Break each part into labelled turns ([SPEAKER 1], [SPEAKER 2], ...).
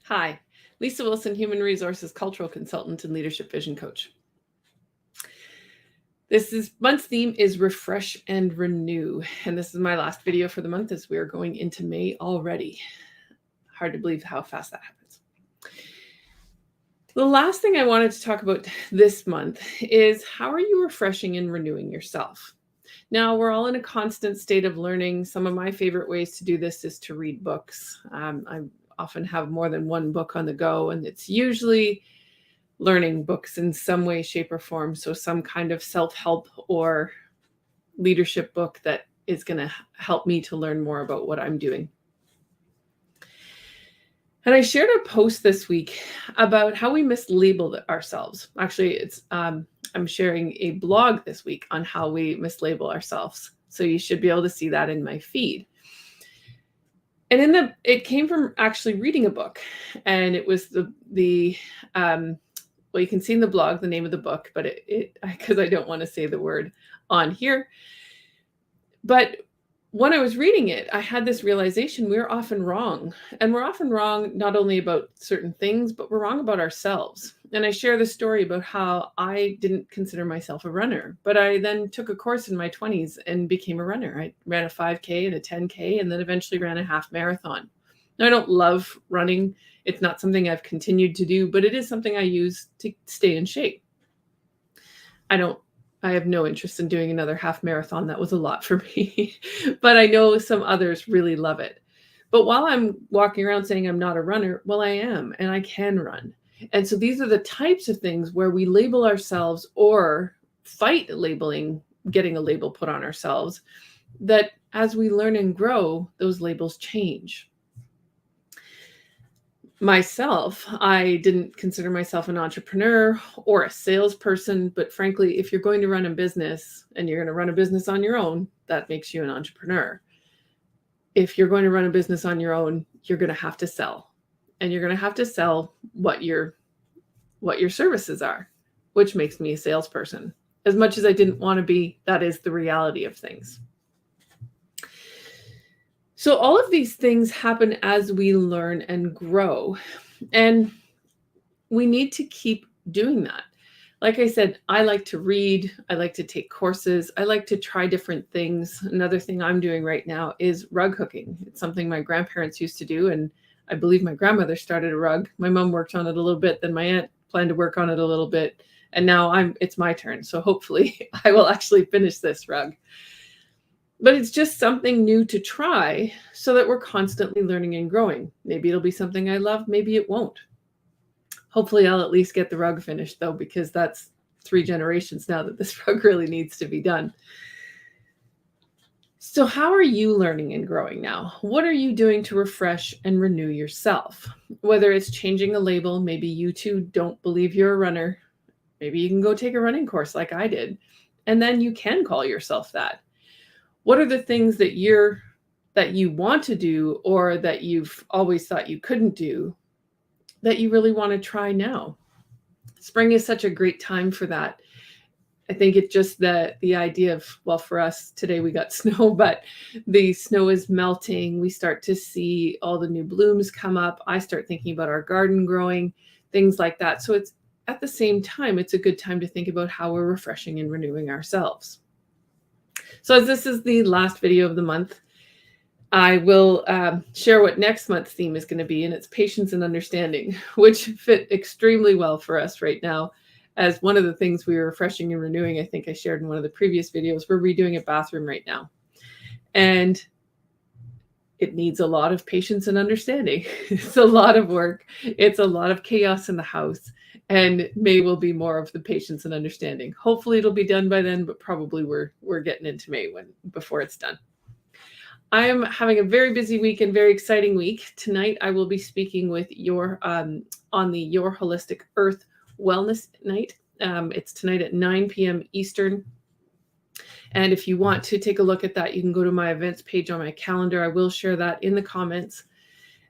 [SPEAKER 1] Hi, Lisa Wilson, Human Resources Cultural Consultant and Leadership Vision Coach. This month's theme is refresh and renew. And this is my last video for the month as we are going into May already. Hard to believe how fast that happens. The last thing I wanted to talk about this month is how are you refreshing and renewing yourself? Now, we're all in a constant state of learning. Some of my favorite ways to do this is to read books. I often have more than one book on the go, and it's usually learning books in some way, shape, or form. So some kind of self-help or leadership book that is going to help me to learn more about what I'm doing. And I shared a post this week about how we mislabel ourselves. Actually, I'm sharing a blog this week on how we mislabel ourselves. So you should be able to see that in my feed. And it came from actually reading a book, and it was well, you can see in the blog the name of the book, but because I don't want to say the word on here. But when I was reading it, I had this realization we're often wrong. And we're often wrong not only about certain things, but we're wrong about ourselves. And I share the story about how I didn't consider myself a runner, but I then took a course in my 20s and became a runner. I ran a 5K and a 10K and then eventually ran a half marathon. Now, I don't love running. It's not something I've continued to do, but it is something I use to stay in shape. I have no interest in doing another half marathon. That was a lot for me, but I know some others really love it. But while I'm walking around saying I'm not a runner, well, I am, and I can run. And so these are the types of things where we label ourselves or fight labeling, getting a label put on ourselves, that as we learn and grow, those labels change. Myself, I didn't consider myself an entrepreneur or a salesperson, but frankly, if you're going to run a business and you're going to run a business on your own, that makes you an entrepreneur. If you're going to run a business on your own, you're going to have to sell, and you're going to have to sell what your services are, which makes me a salesperson. As much as I didn't want to be, that is the reality of things. So all of these things happen as we learn and grow, and we need to keep doing that. Like I said, I like to read, I like to take courses, I like to try different things. Another thing I'm doing right now is rug hooking. It's something my grandparents used to do, and I believe my grandmother started a rug. My mom worked on it a little bit, then my aunt planned to work on it a little bit, and now it's my turn. So hopefully I will actually finish this rug. But it's just something new to try so that we're constantly learning and growing. Maybe it'll be something I love, maybe it won't. Hopefully I'll at least get the rug finished though, because that's 3 generations now that this rug really needs to be done. So how are you learning and growing now? What are you doing to refresh and renew yourself? Whether it's changing a label, maybe you too don't believe you're a runner. Maybe you can go take a running course like I did, and then you can call yourself that. What are the things that you want to do or that you've always thought you couldn't do that you really want to try now? Spring is such a great time for that. I think it's just the idea of, well, for us today we got snow, but the snow is melting. We start to see all the new blooms come up. I start thinking about our garden growing, things like that. So it's at the same time, it's a good time to think about how we're refreshing and renewing ourselves. So as this is the last video of the month, I will share what next month's theme is going to be, and it's patience and understanding, which fit extremely well for us right now. As one of the things we were refreshing and renewing, I think I shared in one of the previous videos, we're redoing a bathroom right now. And it needs a lot of patience and understanding. It's a lot of work. It's a lot of chaos in the house. And May will be more of the patience and understanding. Hopefully it'll be done by then, but probably we're getting into May before it's done. I am having a very busy week and very exciting week. Tonight I will be speaking with on the Your Holistic Earth Wellness Night. It's tonight at 9 p.m. Eastern. And if you want to take a look at that, you can go to my events page on my calendar. I will share that in the comments.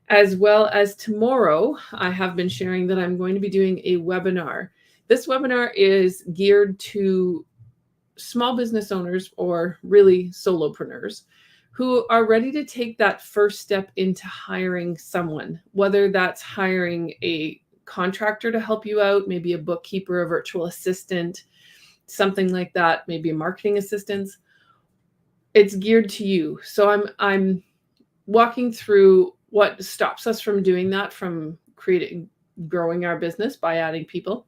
[SPEAKER 1] As well as tomorrow, I have been sharing that I'm going to be doing a webinar. This webinar is geared to small business owners or really solopreneurs who are ready to take that first step into hiring someone, whether that's hiring a contractor to help you out, maybe a bookkeeper, a virtual assistant, something like that, maybe a marketing assistant. It's geared to you. So I'm walking through what stops us from doing that, from growing our business by adding people.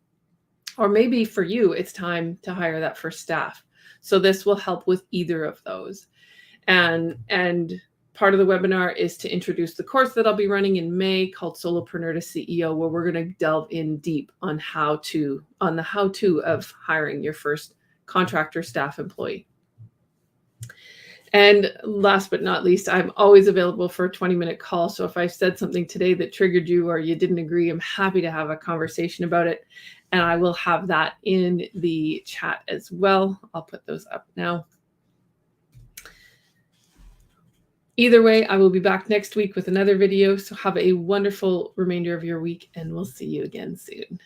[SPEAKER 1] Or maybe for you, it's time to hire that first staff. So this will help with either of those. And part of the webinar is to introduce the course that I'll be running in May called Solopreneur to CEO, where we're going to delve in deep on the how-to of hiring your first contractor staff employee. And last but not least, I'm always available for a 20-minute call. So if I said something today that triggered you or you didn't agree, I'm happy to have a conversation about it. And I will have that in the chat as well. I'll put those up now. Either way, I will be back next week with another video. So have a wonderful remainder of your week, and we'll see you again soon.